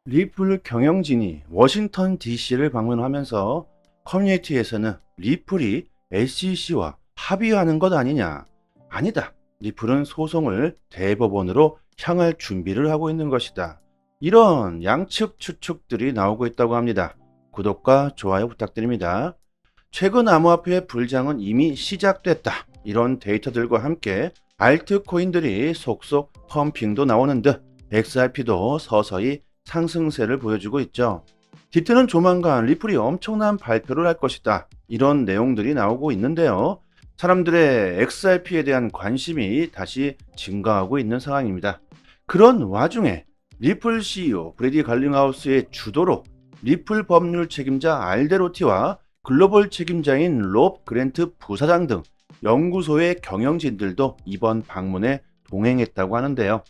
리플 경영진이 워싱턴 DC를 방문하면서 커뮤니티에서는 리플이 SEC와 합의하는 것 아니냐? 아니다. 리플은 소송을 대법원으로 향할 준비를 하고 있는 것이다. 이런 양측 추측들이 나오고 있다고 합니다. 구독과 좋아요 부탁드립니다. 최근 암호화폐 불장은 이미 시작됐다. 이런 데이터들과 함께 알트코인들이 속속 펌핑도 나오는 듯 XRP도 서서히 상승세를 보여주고 있죠. 디트는 조만간 리플이 엄청난 발표를 할 것이다. 이런 내용들이 나오고 있는데요. 사람들의 XRP에 대한 관심이 다시 증가하고 있는 상황입니다. 그런 와중에 리플 CEO 브래디 갈링하우스의 주도로 리플 법률 책임자 알데로티와 글로벌 책임자인 롭 그랜트 부사장 등 연구소의 경영진들도 이번 방문에 동행했다고 하는데요.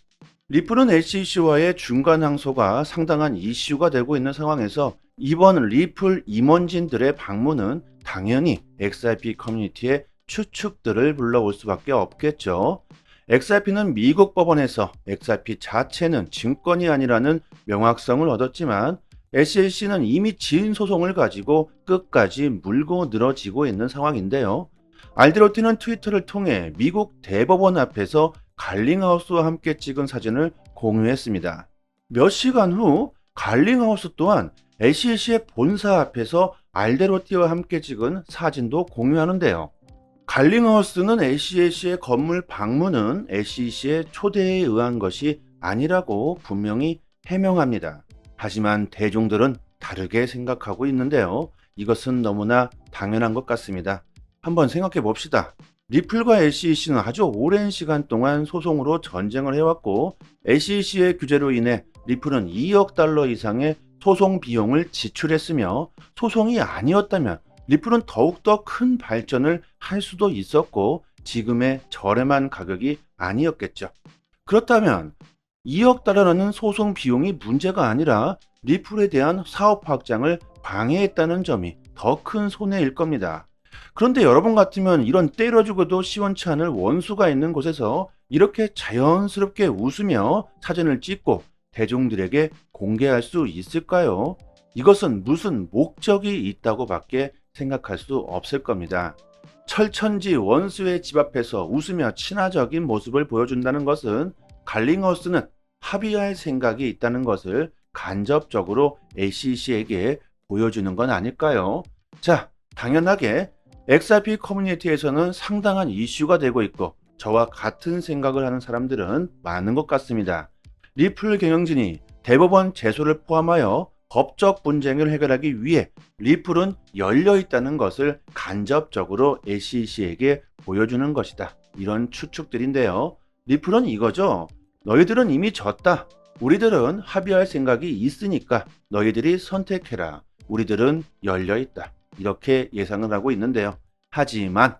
리플은 SEC와의 중간 항소가 상당한 이슈가 되고 있는 상황에서 이번 리플 임원진들의 방문은 당연히 XRP 커뮤니티의 추측들을 불러올 수밖에 없겠죠. XRP는 미국 법원에서 XRP 자체는 증권이 아니라는 명확성을 얻었지만 SEC는 이미 지은 소송을 가지고 끝까지 물고 늘어지고 있는 상황인데요. 알드로티는 트위터를 통해 미국 대법원 앞에서 갈링하우스와 함께 찍은 사진을 공유했습니다. 몇 시간 후 갈링하우스 또한 SEC의 본사 앞에서 알데로티와 함께 찍은 사진도 공유하는데요. 갈링하우스는 SEC의 건물 방문은 SEC의 초대에 의한 것이 아니라고 분명히 해명합니다. 하지만 대중들은 다르게 생각하고 있는데요. 이것은 너무나 당연한 것 같습니다. 한번 생각해 봅시다. 리플과 SEC는 아주 오랜 시간 동안 소송으로 전쟁을 해왔고 SEC의 규제로 인해 리플은 2억 달러 이상의 소송 비용을 지출했으며 소송이 아니었다면 리플은 더욱더 큰 발전을 할 수도 있었고 지금의 저렴한 가격이 아니었겠죠. 그렇다면 2억 달러라는 소송 비용이 문제가 아니라 리플에 대한 사업 확장을 방해했다는 점이 더 큰 손해일 겁니다. 그런데 여러분 같으면 이런 때려주고도 시원치 않을 원수가 있는 곳에서 이렇게 자연스럽게 웃으며 사진을 찍고 대중들에게 공개할 수 있을까요? 이것은 무슨 목적이 있다고 밖에 생각할 수 없을 겁니다. 철천지 원수의 집 앞에서 웃으며 친화적인 모습을 보여준다는 것은 갈링하우스는 합의할 생각이 있다는 것을 간접적으로 SEC에게 보여주는 건 아닐까요? 자, 당연하게 XRP 커뮤니티에서는 상당한 이슈가 되고 있고 저와 같은 생각을 하는 사람들은 많은 것 같습니다. 리플 경영진이 대법원 제소를 포함하여 법적 분쟁을 해결하기 위해 리플은 열려 있다는 것을 간접적으로 SEC에게 보여주는 것이다. 이런 추측들인데요. 리플은 이거죠. 너희들은 이미 졌다. 우리들은 합의할 생각이 있으니까 너희들이 선택해라. 우리들은 열려 있다. 이렇게 예상을 하고 있는데요. 하지만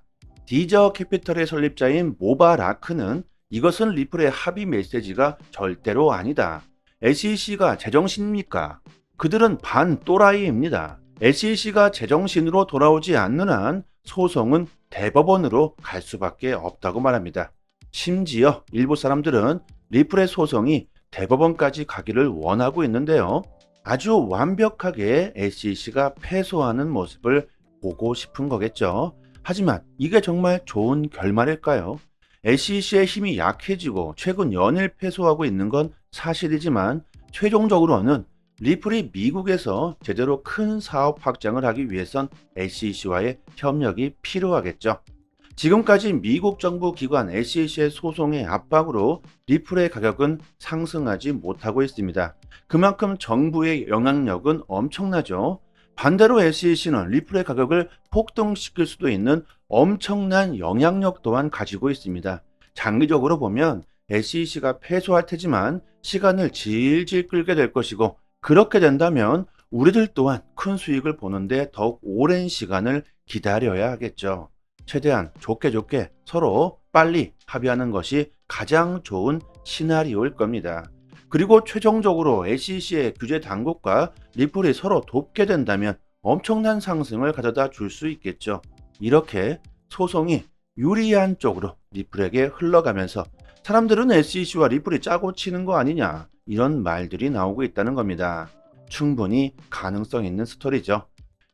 디저 캐피털의 설립자인 모바라크는 이것은 리플의 합의 메시지가 절대로 아니다. SEC가 제정신입니까? 그들은 반 또라이입니다. SEC가 제정신으로 돌아오지 않는 한 소송은 대법원으로 갈 수밖에 없다고 말합니다. 심지어 일부 사람들은 리플의 소송이 대법원까지 가기를 원하고 있는데요. 아주 완벽하게 SEC가 패소하는 모습을 보고 싶은 거겠죠. 하지만 이게 정말 좋은 결말일까요? SEC의 힘이 약해지고 최근 연일 패소하고 있는 건 사실이지만 최종적으로는 리플이 미국에서 제대로 큰 사업 확장을 하기 위해선 SEC와의 협력이 필요하겠죠. 지금까지 미국 정부 기관 SEC의 소송의 압박으로 리플의 가격은 상승하지 못하고 있습니다. 그만큼 정부의 영향력은 엄청나죠. 반대로 SEC는 리플의 가격을 폭등시킬 수도 있는 엄청난 영향력 또한 가지고 있습니다. 장기적으로 보면 SEC가 패소할 테지만 시간을 질질 끌게 될 것이고 그렇게 된다면 우리들 또한 큰 수익을 보는데 더욱 오랜 시간을 기다려야 하겠죠. 최대한 좋게 서로 빨리 합의하는 것이 가장 좋은 시나리오일 겁니다. 그리고 최종적으로 SEC의 규제 당국과 리플이 서로 돕게 된다면 엄청난 상승을 가져다 줄 수 있겠죠. 이렇게 소송이 유리한 쪽으로 리플에게 흘러가면서 사람들은 SEC와 리플이 짜고 치는 거 아니냐 이런 말들이 나오고 있다는 겁니다. 충분히 가능성 있는 스토리죠.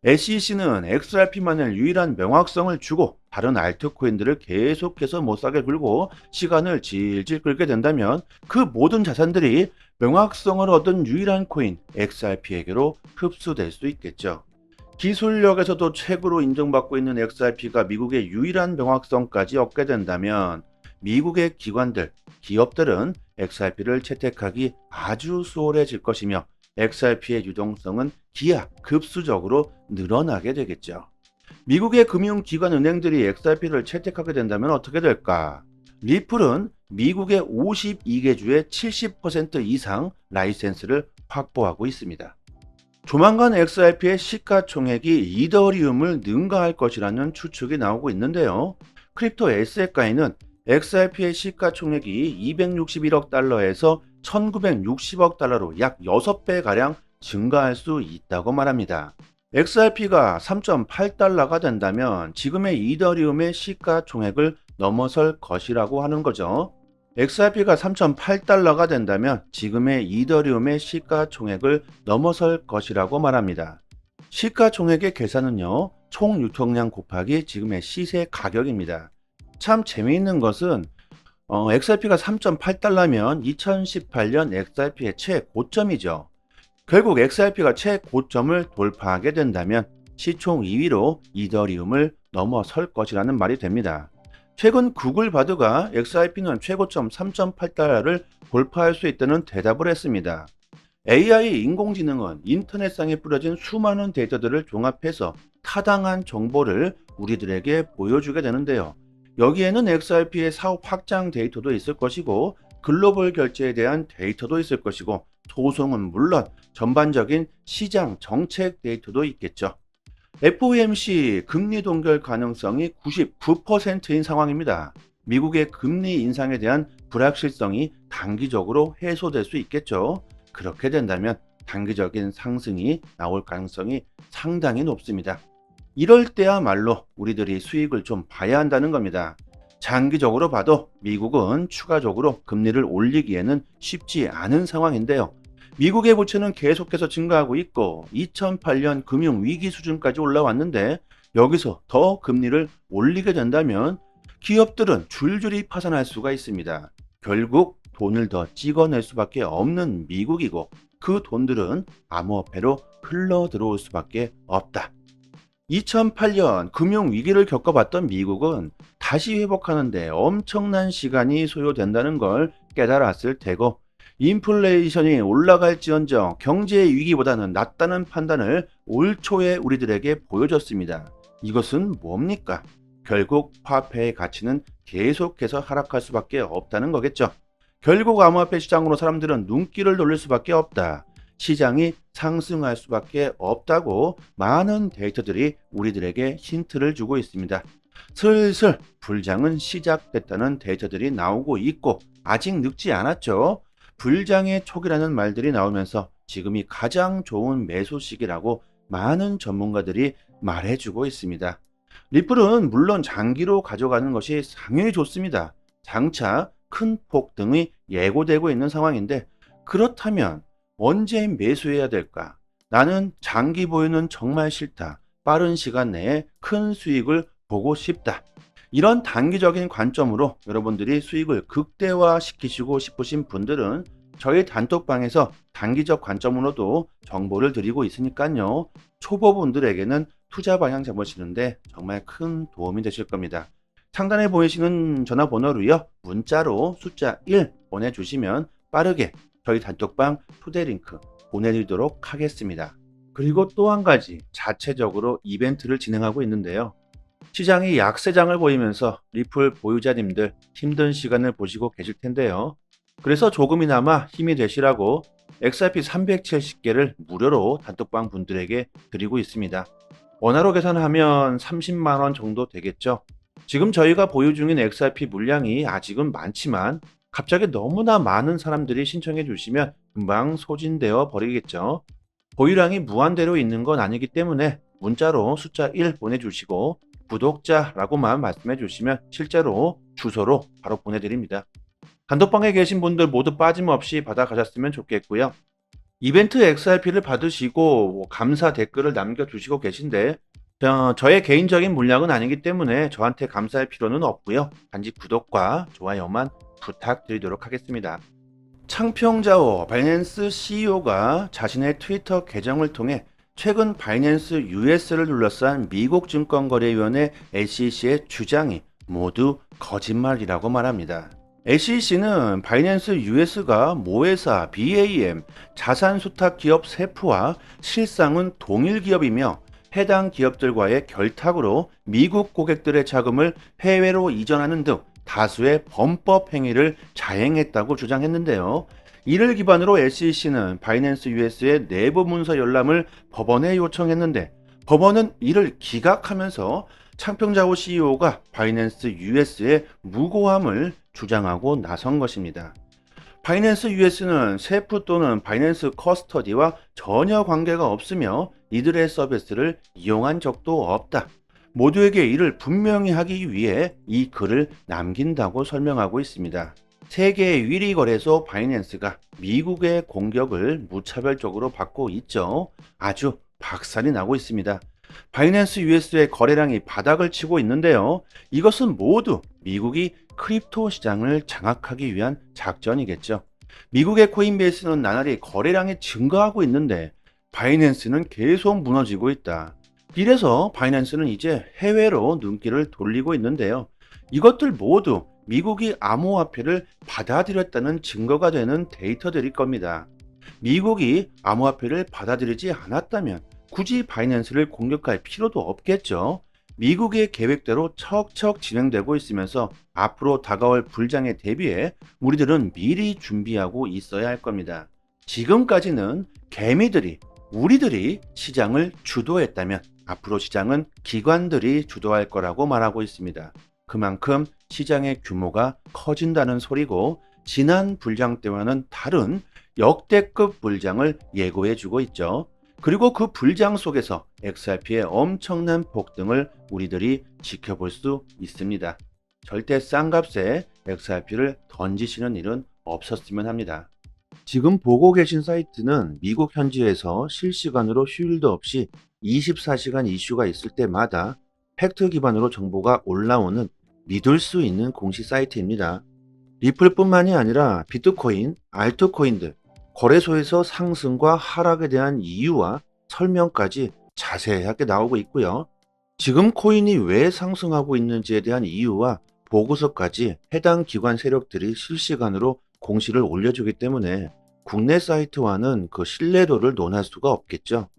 SEC는 XRP만을 유일한 명확성을 주고 다른 알트코인들을 계속해서 못 사게 굴고 시간을 질질 끌게 된다면 그 모든 자산들이 명확성을 얻은 유일한 코인 XRP에게로 흡수될 수 있겠죠. 기술력에서도 최고로 인정받고 있는 XRP가 미국의 유일한 명확성까지 얻게 된다면 미국의 기관들, 기업들은 XRP를 채택하기 아주 수월해질 것이며 XRP의 유동성은 기하급수적으로 늘어나게 되겠죠. 미국의 금융기관 은행들이 XRP를 채택하게 된다면 어떻게 될까? 리플은 미국의 52개 주의 70% 이상 라이센스를 확보하고 있습니다. 조만간 XRP의 시가총액이 이더리움을 능가할 것이라는 추측이 나오고 있는데요. 크립토 에셋가이는 XRP의 시가총액이 261억 달러에서 1960억 달러로 약 6배가량 증가할 수 있다고 말합니다. XRP가 3.8달러가 된다면 지금의 이더리움의 시가총액을 넘어설 것이라고 하는 거죠. XRP가 3.8달러가 된다면 지금의 이더리움의 시가총액을 넘어설 것이라고 말합니다. 시가총액의 계산은요, 총 유통량 곱하기 지금의 시세 가격입니다. 참 재미있는 것은 XRP가 3.8달러면 2018년 XRP의 최고점이죠. 결국 XRP가 최고점을 돌파하게 된다면 시총 2위로 이더리움을 넘어설 것이라는 말이 됩니다. 최근 구글 바드가 XRP는 최고점 3.8달러를 돌파할 수 있다는 대답을 했습니다. AI 인공지능은 인터넷상에 뿌려진 수많은 데이터들을 종합해서 타당한 정보를 우리들에게 보여주게 되는데요. 여기에는 XRP의 사업 확장 데이터도 있을 것이고 글로벌 결제에 대한 데이터도 있을 것이고 소송은 물론 전반적인 시장 정책 데이터도 있겠죠. FOMC 금리 동결 가능성이 99%인 상황입니다. 미국의 금리 인상에 대한 불확실성이 단기적으로 해소될 수 있겠죠. 그렇게 된다면 단기적인 상승이 나올 가능성이 상당히 높습니다. 이럴 때야말로 우리들이 수익을 좀 봐야 한다는 겁니다. 장기적으로 봐도 미국은 추가적으로 금리를 올리기에는 쉽지 않은 상황인데요. 미국의 부채는 계속해서 증가하고 있고 2008년 금융위기 수준까지 올라왔는데 여기서 더 금리를 올리게 된다면 기업들은 줄줄이 파산할 수가 있습니다. 결국 돈을 더 찍어낼 수밖에 없는 미국이고 그 돈들은 암호화폐로 흘러 들어올 수밖에 없다. 2008년 금융위기를 겪어봤던 미국은 다시 회복하는데 엄청난 시간이 소요된다는 걸 깨달았을 테고 인플레이션이 올라갈지언정 경제 위기보다는 낫다는 판단을 올 초에 우리들에게 보여줬습니다. 이것은 뭡니까? 결국 화폐의 가치는 계속해서 하락할 수밖에 없다는 거겠죠. 결국 암호화폐 시장으로 사람들은 눈길을 돌릴 수밖에 없다. 시장이 상승할 수밖에 없다고 많은 데이터들이 우리들에게 힌트를 주고 있습니다. 슬슬 불장은 시작됐다는 데이터들이 나오고 있고 아직 늙지 않았죠. 불장의 촉이라는 말들이 나오면서 지금이 가장 좋은 매수 시기라고 많은 전문가들이 말해주고 있습니다. 리플은 물론 장기로 가져가는 것이 당연히 좋습니다. 장차 큰 폭등이 예고되고 있는 상황인데 그렇다면 언제 매수해야 될까? 나는 장기 보유는 정말 싫다. 빠른 시간 내에 큰 수익을 보고 싶다. 이런 단기적인 관점으로 여러분들이 수익을 극대화시키시고 싶으신 분들은 저희 단톡방에서 단기적 관점으로도 정보를 드리고 있으니까요. 초보분들에게는 투자 방향 잡으시는데 정말 큰 도움이 되실 겁니다. 상단에 보이시는 전화번호로요. 문자로 숫자 1 보내주시면 빠르게 저희 단톡방 초대 링크 보내드리도록 하겠습니다. 그리고 또 한 가지 자체적으로 이벤트를 진행하고 있는데요. 시장이 약세장을 보이면서 리플 보유자님들 힘든 시간을 보시고 계실 텐데요. 그래서 조금이나마 힘이 되시라고 XRP 370개를 무료로 단톡방 분들에게 드리고 있습니다. 원화로 계산하면 30만원 정도 되겠죠. 지금 저희가 보유 중인 XRP 물량이 아직은 많지만 갑자기 너무나 많은 사람들이 신청해 주시면 금방 소진되어 버리겠죠. 보유량이 무한대로 있는 건 아니기 때문에 문자로 숫자 1 보내주시고 구독자라고만 말씀해 주시면 실제로 주소로 바로 보내드립니다. 단톡방에 계신 분들 모두 빠짐없이 받아가셨으면 좋겠고요. 이벤트 XRP를 받으시고 감사 댓글을 남겨주시고 계신데 저의 개인적인 물량은 아니기 때문에 저한테 감사할 필요는 없고요. 단지 구독과 좋아요만 부탁드리도록 하겠습니다. 창평자오 바이낸스 CEO가 자신의 트위터 계정을 통해 최근 바이낸스 US를 둘러싼 미국 증권거래위원회 SEC의 주장이 모두 거짓말이라고 말합니다. SEC는 바이낸스 US가 모회사 BAM 자산 수탁 기업 세프와 실상은 동일 기업이며 해당 기업들과의 결탁으로 미국 고객들의 자금을 해외로 이전하는 등 다수의 범법 행위를 자행했다고 주장했는데요. 이를 기반으로 SEC는 바이낸스 US의 내부 문서 열람을 법원에 요청했는데 법원은 이를 기각하면서 창평자오 CEO가 바이낸스 US의 무고함을 주장하고 나선 것입니다. 바이낸스 US는 세프 또는 바이낸스 커스터디와 전혀 관계가 없으며 이들의 서비스를 이용한 적도 없다. 모두에게 이를 분명히 하기 위해 이 글을 남긴다고 설명하고 있습니다. 세계 1위 거래소 바이낸스가 미국의 공격을 무차별적으로 받고 있죠. 아주 박살이 나고 있습니다. 바이낸스 US의 거래량이 바닥을 치고 있는데요. 이것은 모두 미국이 크립토 시장을 장악하기 위한 작전이겠죠. 미국의 코인베이스는 나날이 거래량이 증가하고 있는데 바이낸스는 계속 무너지고 있다. 이래서 바이낸스는 이제 해외로 눈길을 돌리고 있는데요. 이것들 모두 미국이 암호화폐를 받아들였다는 증거가 되는 데이터들일 겁니다. 미국이 암호화폐를 받아들이지 않았다면 굳이 바이낸스를 공격할 필요도 없겠죠. 미국의 계획대로 척척 진행되고 있으면서 앞으로 다가올 불장에 대비해 우리들은 미리 준비하고 있어야 할 겁니다. 지금까지는 개미들이 우리들이 시장을 주도했다면 앞으로 시장은 기관들이 주도할 거라고 말하고 있습니다. 그만큼 시장의 규모가 커진다는 소리고 지난 불장 때와는 다른 역대급 불장을 예고해주고 있죠. 그리고 그 불장 속에서 XRP의 엄청난 폭등을 우리들이 지켜볼 수 있습니다. 절대 싼 값에 XRP를 던지시는 일은 없었으면 합니다. 지금 보고 계신 사이트는 미국 현지에서 실시간으로 휴일도 없이 24시간 이슈가 있을 때마다 팩트 기반으로 정보가 올라오는 믿을 수 있는 공시 사이트입니다. 리플뿐만이 아니라 비트코인, 알트코인들, 거래소에서 상승과 하락에 대한 이유와 설명까지 자세하게 나오고 있고요. 지금 코인이 왜 상승하고 있는지에 대한 이유와 보고서까지 해당 기관 세력들이 실시간으로 공시를 올려주기 때문에 국내 사이트와는 그 신뢰도를 논할 수가 없겠죠.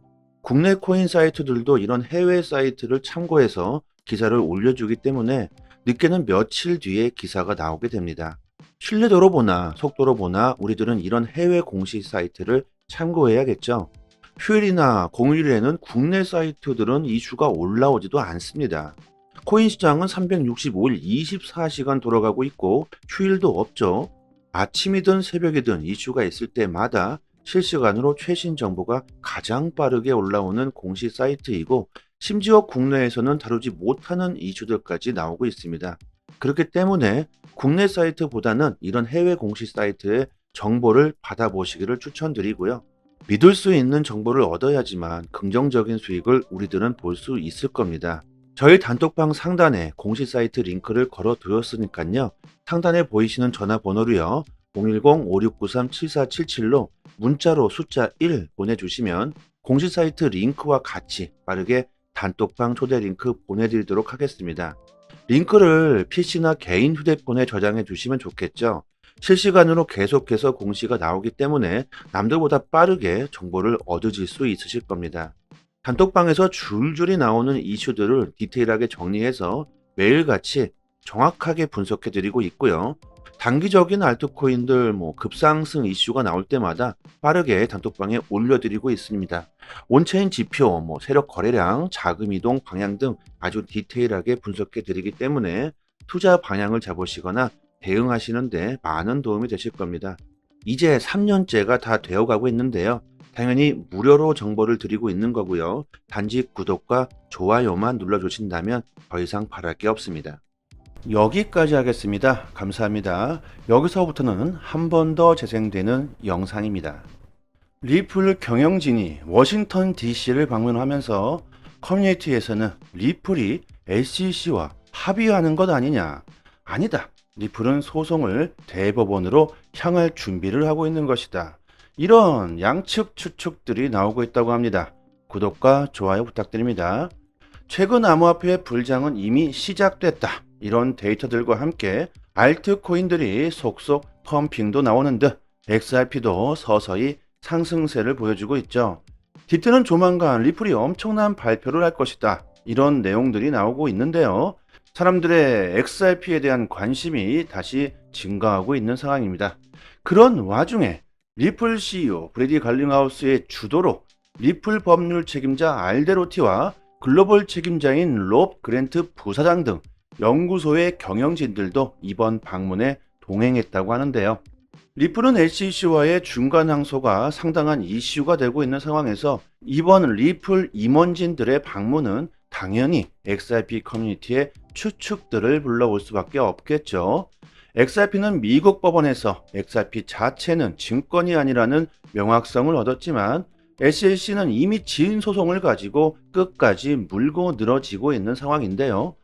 국내 코인 사이트들도 이런 해외 사이트를 참고해서 기사를 올려주기 때문에 늦게는 며칠 뒤에 기사가 나오게 됩니다. 신뢰도로 보나 속도로 보나 우리들은 이런 해외 공시 사이트를 참고해야겠죠. 휴일이나 공휴일에는 국내 사이트들은 이슈가 올라오지도 않습니다. 코인 시장은 365일 24시간 돌아가고 있고 휴일도 없죠. 아침이든 새벽이든 이슈가 있을 때마다 실시간으로 최신 정보가 가장 빠르게 올라오는 공시 사이트이고 심지어 국내에서는 다루지 못하는 이슈들까지 나오고 있습니다. 그렇기 때문에 국내 사이트보다는 이런 해외 공시 사이트의 정보를 받아보시기를 추천드리고요. 믿을 수 있는 정보를 얻어야지만 긍정적인 수익을 우리들은 볼 수 있을 겁니다. 저희 단톡방 상단에 공시 사이트 링크를 걸어 두었으니까요. 상단에 보이시는 전화번호로요. 010-5693-7477로 문자로 숫자 1 보내주시면 공시 사이트 링크와 같이 빠르게 단톡방 초대 링크 보내드리도록 하겠습니다. 링크를 PC나 개인 휴대폰에 저장해 주시면 좋겠죠. 실시간으로 계속해서 공시가 나오기 때문에 남들보다 빠르게 정보를 얻으실 수 있으실 겁니다. 단톡방에서 줄줄이 나오는 이슈들을 디테일하게 정리해서 매일같이 정확하게 분석해 드리고 있고요. 단기적인 알트코인들 급상승 이슈가 나올 때마다 빠르게 단톡방에 올려드리고 있습니다. 온체인 지표, 세력 거래량, 자금 이동 방향 등 아주 디테일하게 분석해 드리기 때문에 투자 방향을 잡으시거나 대응하시는데 많은 도움이 되실 겁니다. 이제 3년째가 다 되어가고 있는데요. 당연히 무료로 정보를 드리고 있는 거고요. 단지 구독과 좋아요만 눌러주신다면 더 이상 바랄 게 없습니다. 여기까지 하겠습니다. 감사합니다. 여기서부터는 한 번 더 재생되는 영상입니다. 리플 경영진이 워싱턴 DC를 방문하면서 커뮤니티에서는 리플이 SEC와 합의하는 것 아니냐? 아니다. 리플은 소송을 대법원으로 향할 준비를 하고 있는 것이다. 이런 양측 추측들이 나오고 있다고 합니다. 구독과 좋아요 부탁드립니다. 최근 암호화폐 불장은 이미 시작됐다. 이런 데이터들과 함께 알트코인들이 속속 펌핑도 나오는 듯 XRP도 서서히 상승세를 보여주고 있죠. 디트는 조만간 리플이 엄청난 발표를 할 것이다. 이런 내용들이 나오고 있는데요. 사람들의 XRP에 대한 관심이 다시 증가하고 있는 상황입니다. 그런 와중에 리플 CEO 브래디 갈링하우스의 주도로 리플 법률 책임자 알데로티와 글로벌 책임자인 롭 그랜트 부사장 등 연구소의 경영진들도 이번 방문에 동행했다고 하는데요. 리플은 SEC와의 중간 항소가 상당한 이슈가 되고 있는 상황에서 이번 리플 임원진들의 방문은 당연히 XRP 커뮤니티의 추측들을 불러올 수밖에 없겠죠. XRP는 미국 법원에서 XRP 자체는 증권이 아니라는 명확성을 얻었지만 SEC는 이미 지은 소송을 가지고 끝까지 물고 늘어지고 있는 상황인데요.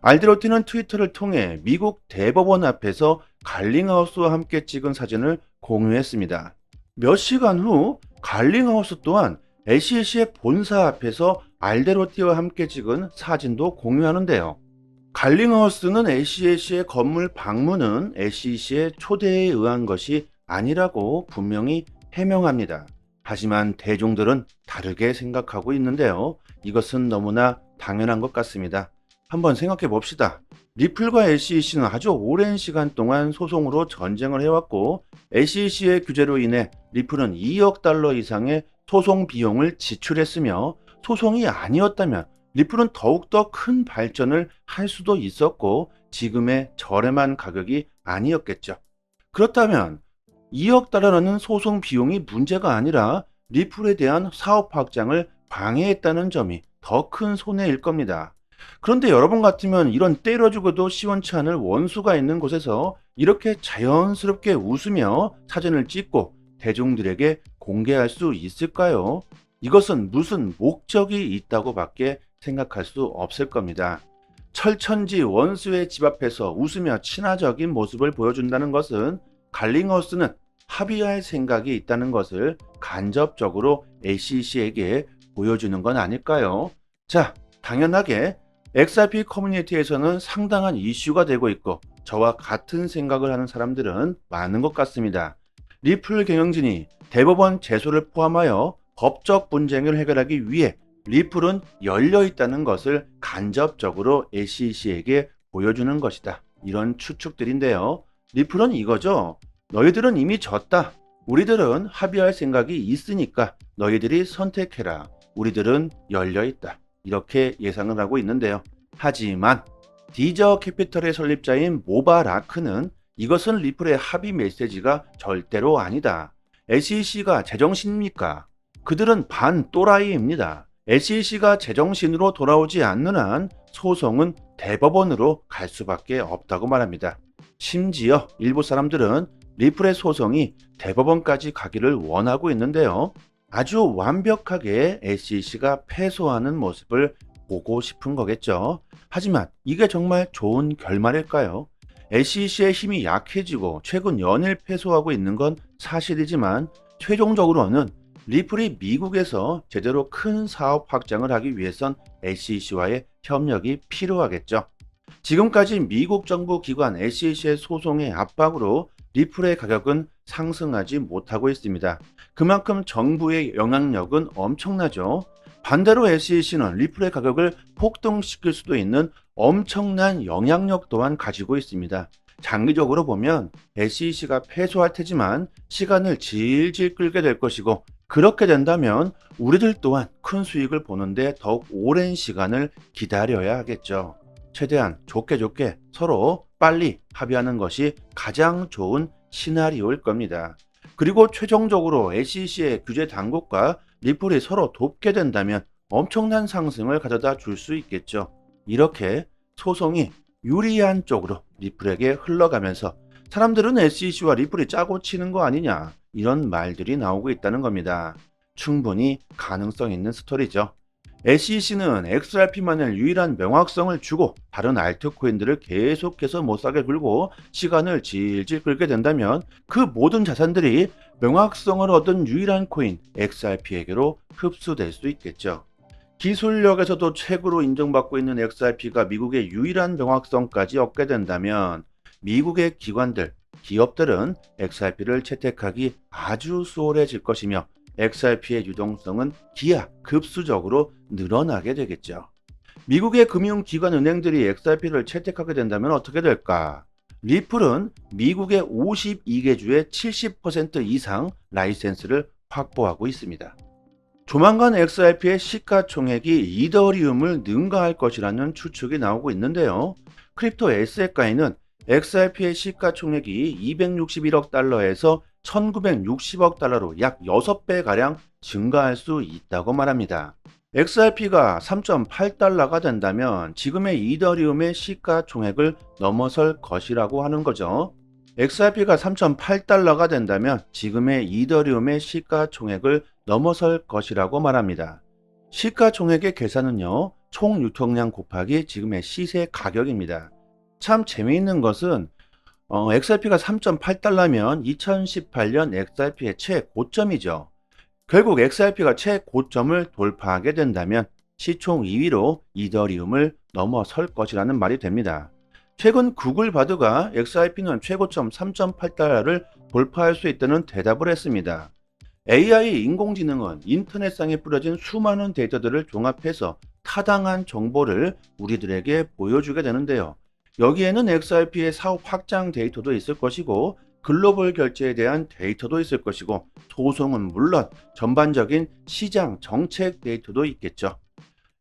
알데로티는 트위터를 통해 미국 대법원 앞에서 갈링하우스와 함께 찍은 사진을 공유했습니다. 몇 시간 후 갈링하우스 또한 SEC의 본사 앞에서 알데로티와 함께 찍은 사진도 공유하는데요. 갈링하우스는 SEC의 건물 방문은 SEC의 초대에 의한 것이 아니라고 분명히 해명합니다. 하지만 대중들은 다르게 생각하고 있는데요. 이것은 너무나 당연한 것 같습니다. 한번 생각해 봅시다. 리플과 SEC는 아주 오랜 시간 동안 소송으로 전쟁을 해왔고 SEC의 규제로 인해 리플은 2억 달러 이상의 소송 비용을 지출했으며 소송이 아니었다면 리플은 더욱더 큰 발전을 할 수도 있었고 지금의 저렴한 가격이 아니었겠죠. 그렇다면 2억 달러라는 소송 비용이 문제가 아니라 리플에 대한 사업 확장을 방해했다는 점이 더 큰 손해일 겁니다. 그런데 여러분 같으면 이런 때려주고도 시원치 않을 원수가 있는 곳에서 이렇게 자연스럽게 웃으며 사진을 찍고 대중들에게 공개할 수 있을까요? 이것은 무슨 목적이 있다고 밖에 생각할 수 없을 겁니다. 철천지 원수의 집 앞에서 웃으며 친화적인 모습을 보여준다는 것은 갈링하우스는 합의할 생각이 있다는 것을 간접적으로 SEC에게 보여주는 건 아닐까요? 자, 당연하게 XRP 커뮤니티에서는 상당한 이슈가 되고 있고 저와 같은 생각을 하는 사람들은 많은 것 같습니다. 리플 경영진이 대법원 제소를 포함하여 법적 분쟁을 해결하기 위해 리플은 열려 있다는 것을 간접적으로 SEC에게 보여주는 것이다. 이런 추측들인데요. 리플은 이거죠. 너희들은 이미 졌다. 우리들은 합의할 생각이 있으니까 너희들이 선택해라. 우리들은 열려 있다. 이렇게 예상을 하고 있는데요. 하지만 디저 캐피털의 설립자인 모바라크는 이것은 리플의 합의 메시지가 절대로 아니다. SEC가 제정신입니까? 그들은 반 또라이입니다. SEC가 제정신으로 돌아오지 않는 한 소송은 대법원으로 갈 수밖에 없다고 말합니다. 심지어 일부 사람들은 리플의 소송이 대법원까지 가기를 원하고 있는데요. 아주 완벽하게 SEC가 패소하는 모습을 보고 싶은 거겠죠. 하지만 이게 정말 좋은 결말일까요? SEC의 힘이 약해지고 최근 연일 패소하고 있는 건 사실이지만 최종적으로는 리플이 미국에서 제대로 큰 사업 확장을 하기 위해선 SEC와의 협력이 필요하겠죠. 지금까지 미국 정부 기관 SEC의 소송의 압박으로 리플의 가격은 상승하지 못하고 있습니다. 그만큼 정부의 영향력은 엄청나죠. 반대로 SEC는 리플의 가격을 폭등시킬 수도 있는 엄청난 영향력 또한 가지고 있습니다. 장기적으로 보면 SEC가 패소할 테지만 시간을 질질 끌게 될 것이고 그렇게 된다면 우리들 또한 큰 수익을 보는데 더욱 오랜 시간을 기다려야 하겠죠. 최대한 좋게 서로 빨리 합의하는 것이 가장 좋은 시나리오일 겁니다. 그리고 최종적으로 SEC의 규제 당국과 리플이 서로 돕게 된다면 엄청난 상승을 가져다 줄 수 있겠죠. 이렇게 소송이 유리한 쪽으로 리플에게 흘러가면서 사람들은 SEC와 리플이 짜고 치는 거 아니냐 이런 말들이 나오고 있다는 겁니다. 충분히 가능성 있는 스토리죠. SEC는 XRP만을 유일한 명확성을 주고 다른 알트코인들을 계속해서 못 사게 굴고 시간을 질질 끌게 된다면 그 모든 자산들이 명확성을 얻은 유일한 코인 XRP에게로 흡수될 수 있겠죠. 기술력에서도 최고로 인정받고 있는 XRP가 미국의 유일한 명확성까지 얻게 된다면 미국의 기관들, 기업들은 XRP를 채택하기 아주 수월해질 것이며 XRP의 유동성은 기하급수적으로 늘어나게 되겠죠. 미국의 금융기관 은행들이 XRP를 채택하게 된다면 어떻게 될까? 리플은 미국의 52개 주의 70% 이상 라이센스를 확보하고 있습니다. 조만간 XRP의 시가총액이 이더리움을 능가할 것이라는 추측이 나오고 있는데요. 크립토 에셋가에는 XRP의 시가총액이 261억 달러에서 1960억 달러로 약 6배가량 증가할 수 있다고 말합니다. XRP가 3.8달러가 된다면 지금의 이더리움의 시가총액을 넘어설 것이라고 하는 거죠. XRP가 3.8달러가 된다면 지금의 이더리움의 시가총액을 넘어설 것이라고 말합니다. 시가총액의 계산은요, 총 유통량 곱하기 지금의 시세 가격입니다. 참 재미있는 것은 XRP가 3.8달러면 2018년 XRP의 최고점이죠. 결국 XRP가 최고점을 돌파하게 된다면 시총 2위로 이더리움을 넘어설 것이라는 말이 됩니다. 최근 구글 바드가 XRP는 최고점 3.8달러를 돌파할 수 있다는 대답을 했습니다. AI 인공지능은 인터넷상에 뿌려진 수많은 데이터들을 종합해서 타당한 정보를 우리들에게 보여주게 되는데요. 여기에는 XRP의 사업 확장 데이터도 있을 것이고 글로벌 결제에 대한 데이터도 있을 것이고 소송은 물론 전반적인 시장 정책 데이터도 있겠죠.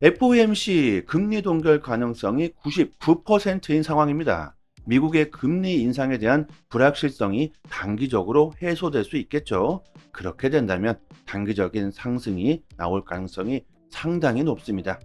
FOMC 금리 동결 가능성이 99%인 상황입니다. 미국의 금리 인상에 대한 불확실성이 단기적으로 해소될 수 있겠죠. 그렇게 된다면 단기적인 상승이 나올 가능성이 상당히 높습니다.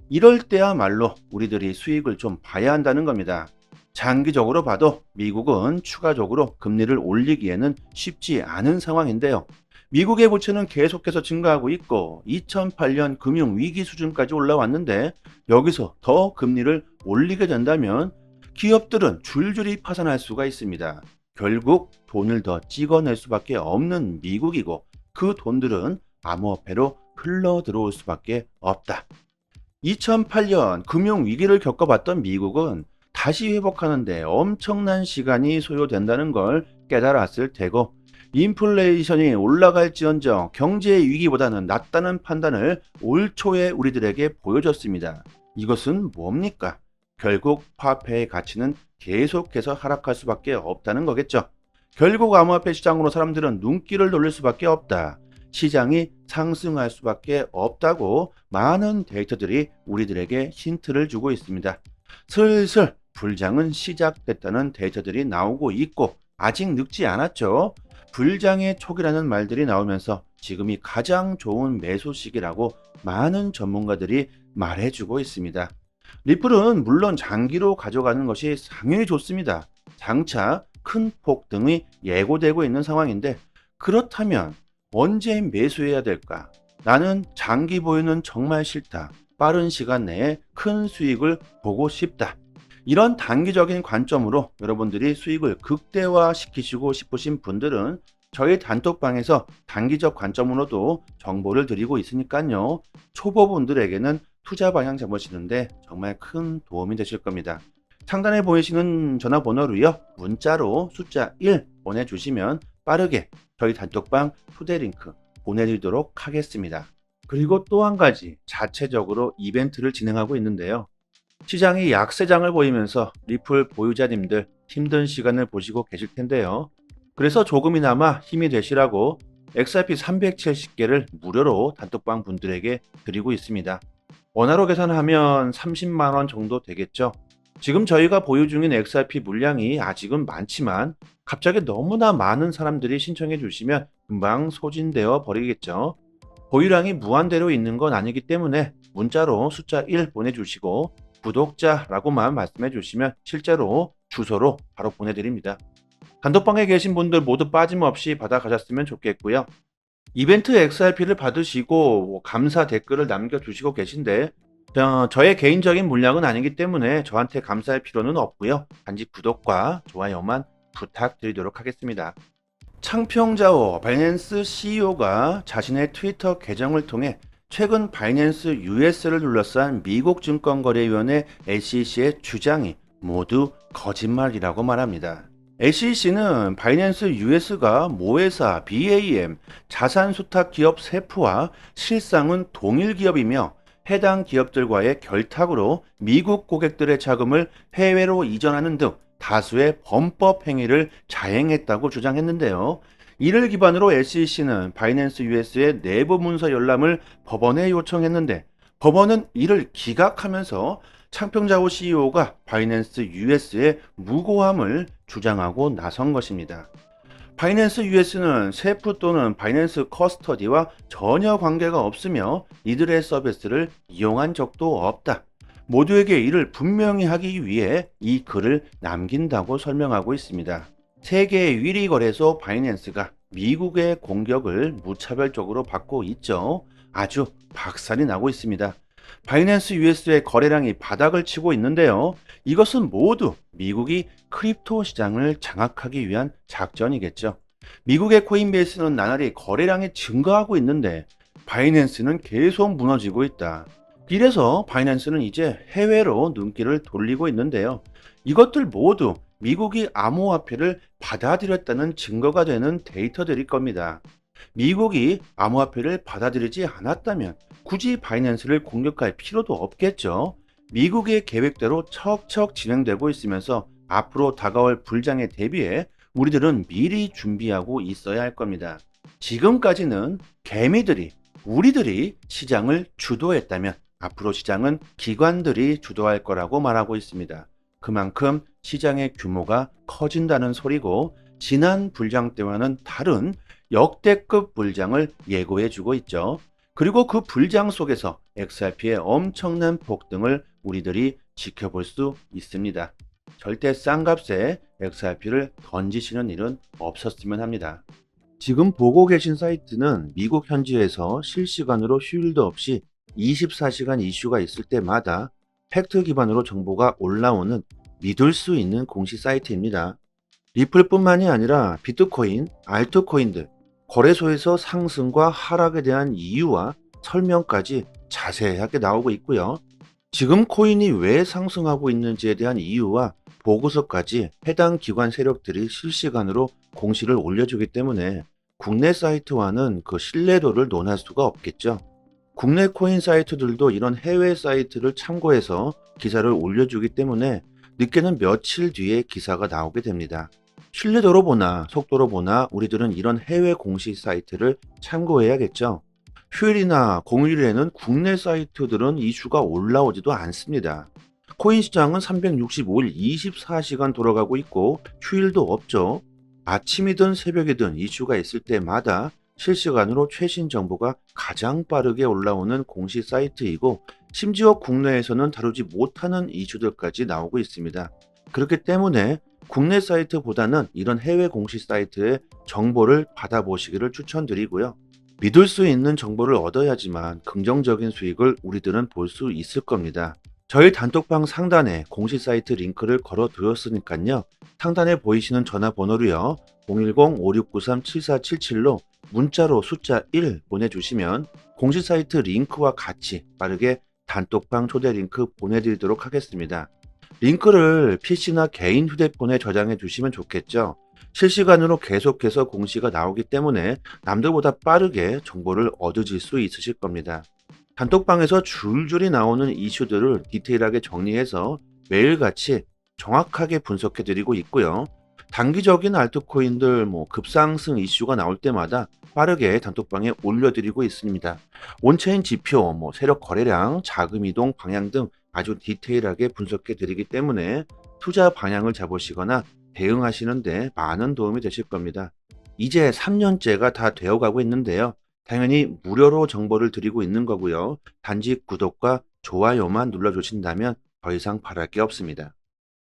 이럴 때야말로 우리들이 수익을 좀 봐야 한다는 겁니다. 장기적으로 봐도 미국은 추가적으로 금리를 올리기에는 쉽지 않은 상황인데요. 미국의 부채는 계속해서 증가하고 있고 2008년 금융위기 수준까지 올라왔는데 여기서 더 금리를 올리게 된다면 기업들은 줄줄이 파산할 수가 있습니다. 결국 돈을 더 찍어낼 수밖에 없는 미국이고 그 돈들은 암호화폐로 흘러 들어올 수밖에 없다. 2008년 금융위기를 겪어봤던 미국은 다시 회복하는데 엄청난 시간이 소요된다는 걸 깨달았을 테고 인플레이션이 올라갈지언정 경제 위기보다는 낫다는 판단을 올 초에 우리들에게 보여줬습니다. 이것은 뭡니까? 결국 화폐의 가치는 계속해서 하락할 수밖에 없다는 거겠죠. 결국 암호화폐 시장으로 사람들은 눈길을 돌릴 수밖에 없다. 시장이 상승할 수밖에 없다고 많은 데이터들이 우리들에게 힌트를 주고 있습니다. 슬슬 불장은 시작됐다는 데이터들이 나오고 있고 아직 늙지 않았죠. 불장의 촉이라는 말들이 나오면서 지금이 가장 좋은 매수 시기라고 많은 전문가들이 말해주고 있습니다. 리플은 물론 장기로 가져가는 것이 당연히 좋습니다. 장차 큰 폭등이 예고되고 있는 상황인데 그렇다면 언제 매수해야 될까? 나는 장기 보유는 정말 싫다. 빠른 시간 내에 큰 수익을 보고 싶다. 이런 단기적인 관점으로 여러분들이 수익을 극대화시키시고 싶으신 분들은 저희 단톡방에서 단기적 관점으로도 정보를 드리고 있으니까요. 초보분들에게는 투자 방향 잡으시는데 정말 큰 도움이 되실 겁니다. 상단에 보이시는 전화번호로요. 문자로 숫자 1 보내주시면 빠르게 저희 단톡방 초대 링크 보내드리도록 하겠습니다. 그리고 또 한 가지 자체적으로 이벤트를 진행하고 있는데요. 시장이 약세장을 보이면서 리플 보유자님들 힘든 시간을 보시고 계실 텐데요. 그래서 조금이나마 힘이 되시라고 XRP 370개를 무료로 단톡방 분들에게 드리고 있습니다. 원화로 계산하면 30만원 정도 되겠죠. 지금 저희가 보유 중인 XRP 물량이 아직은 많지만 갑자기 너무나 많은 사람들이 신청해 주시면 금방 소진되어 버리겠죠. 보유량이 무한대로 있는 건 아니기 때문에 문자로 숫자 1 보내주시고 구독자라고만 말씀해 주시면 실제로 주소로 바로 보내드립니다. 단톡방에 계신 분들 모두 빠짐없이 받아가셨으면 좋겠고요. 이벤트 XRP를 받으시고 감사 댓글을 남겨주시고 계신데 저의 개인적인 물량은 아니기 때문에 저한테 감사할 필요는 없고요. 단지 구독과 좋아요만 부탁드리도록 하겠습니다. 창평자오 바이낸스 CEO가 자신의 트위터 계정을 통해 최근 바이낸스 US를 둘러싼 미국 증권거래위원회 SEC의 주장이 모두 거짓말이라고 말합니다. SEC는 바이낸스 US가 모회사 BAM 자산 수탁 기업 세프와 실상은 동일 기업이며 해당 기업들과의 결탁으로 미국 고객들의 자금을 해외로 이전하는 등 다수의 범법 행위를 자행했다고 주장했는데요. 이를 기반으로 SEC는 바이낸스 US의 내부 문서 열람을 법원에 요청했는데 법원은 이를 기각하면서 창평자오 CEO가 바이낸스 US의 무고함을 주장하고 나선 것입니다. 바이낸스 US는 세프 또는 바이낸스 커스터디와 전혀 관계가 없으며 이들의 서비스를 이용한 적도 없다. 모두에게 이를 분명히 하기 위해 이 글을 남긴다고 설명하고 있습니다. 세계 1위 거래소 바이낸스가 미국의 공격을 무차별적으로 받고 있죠. 아주 박살이 나고 있습니다. 바이낸스 US의 거래량이 바닥을 치고 있는데요. 이것은 모두 미국이 크립토 시장을 장악하기 위한 작전이겠죠. 미국의 코인베이스는 나날이 거래량이 증가하고 있는데 바이낸스는 계속 무너지고 있다. 이래서 바이낸스는 이제 해외로 눈길을 돌리고 있는데요. 이것들 모두 미국이 암호화폐를 받아들였다는 증거가 되는 데이터들일 겁니다. 미국이 암호화폐를 받아들이지 않았다면 굳이 바이낸스를 공격할 필요도 없겠죠. 미국의 계획대로 척척 진행되고 있으면서 앞으로 다가올 불장에 대비해 우리들은 미리 준비하고 있어야 할 겁니다. 지금까지는 개미들이 우리들이 시장을 주도했다면 앞으로 시장은 기관들이 주도할 거라고 말하고 있습니다. 그만큼 시장의 규모가 커진다는 소리고 지난 불장 때와는 다른 역대급 불장을 예고해 주고 있죠. 그리고 그 불장 속에서 XRP의 엄청난 폭등을 우리들이 지켜볼 수 있습니다. 절대 싼 값에 XRP를 던지시는 일은 없었으면 합니다. 지금 보고 계신 사이트는 미국 현지에서 실시간으로 휴일도 없이 24시간 이슈가 있을 때마다 팩트 기반으로 정보가 올라오는 믿을 수 있는 공식 사이트입니다. 리플뿐만이 아니라 비트코인, 알트코인들, 거래소에서 상승과 하락에 대한 이유와 설명까지 자세하게 나오고 있고요. 지금 코인이 왜 상승하고 있는지에 대한 이유와 보고서까지 해당 기관 세력들이 실시간으로 공시를 올려주기 때문에 국내 사이트와는 그 신뢰도를 논할 수가 없겠죠. 국내 코인 사이트들도 이런 해외 사이트를 참고해서 기사를 올려주기 때문에 늦게는 며칠 뒤에 기사가 나오게 됩니다. 신뢰도로 보나 속도로 보나 우리들은 이런 해외 공식 사이트를 참고해야겠죠. 휴일이나 공휴일에는 국내 사이트들은 이슈가 올라오지도 않습니다. 코인 시장은 365일 24시간 돌아가고 있고 휴일도 없죠. 아침이든 새벽이든 이슈가 있을 때마다 실시간으로 최신 정보가 가장 빠르게 올라오는 공식 사이트이고 심지어 국내에서는 다루지 못하는 이슈들까지 나오고 있습니다. 그렇기 때문에 국내 사이트보다는 이런 해외 공식 사이트의 정보를 받아보시기를 추천드리고요. 믿을 수 있는 정보를 얻어야지만 긍정적인 수익을 우리들은 볼 수 있을 겁니다. 저희 단톡방 상단에 공식 사이트 링크를 걸어 두었으니까요. 상단에 보이시는 전화번호로요. 010-5693-7477로 문자로 숫자 1 보내주시면 공식 사이트 링크와 같이 빠르게 단톡방 초대 링크 보내드리도록 하겠습니다. 링크를 PC나 개인 휴대폰에 저장해 주시면 좋겠죠. 실시간으로 계속해서 공시가 나오기 때문에 남들보다 빠르게 정보를 얻으실 수 있으실 겁니다. 단톡방에서 줄줄이 나오는 이슈들을 디테일하게 정리해서 매일같이 정확하게 분석해 드리고 있고요. 단기적인 알트코인들 급상승 이슈가 나올 때마다 빠르게 단톡방에 올려드리고 있습니다. 온체인 지표, 세력 거래량, 자금 이동 방향 등 아주 디테일하게 분석해 드리기 때문에 투자 방향을 잡으시거나 대응하시는데 많은 도움이 되실 겁니다. 이제 3년째가 다 되어가고 있는데요. 당연히 무료로 정보를 드리고 있는 거고요. 단지 구독과 좋아요만 눌러주신다면 더 이상 바랄 게 없습니다.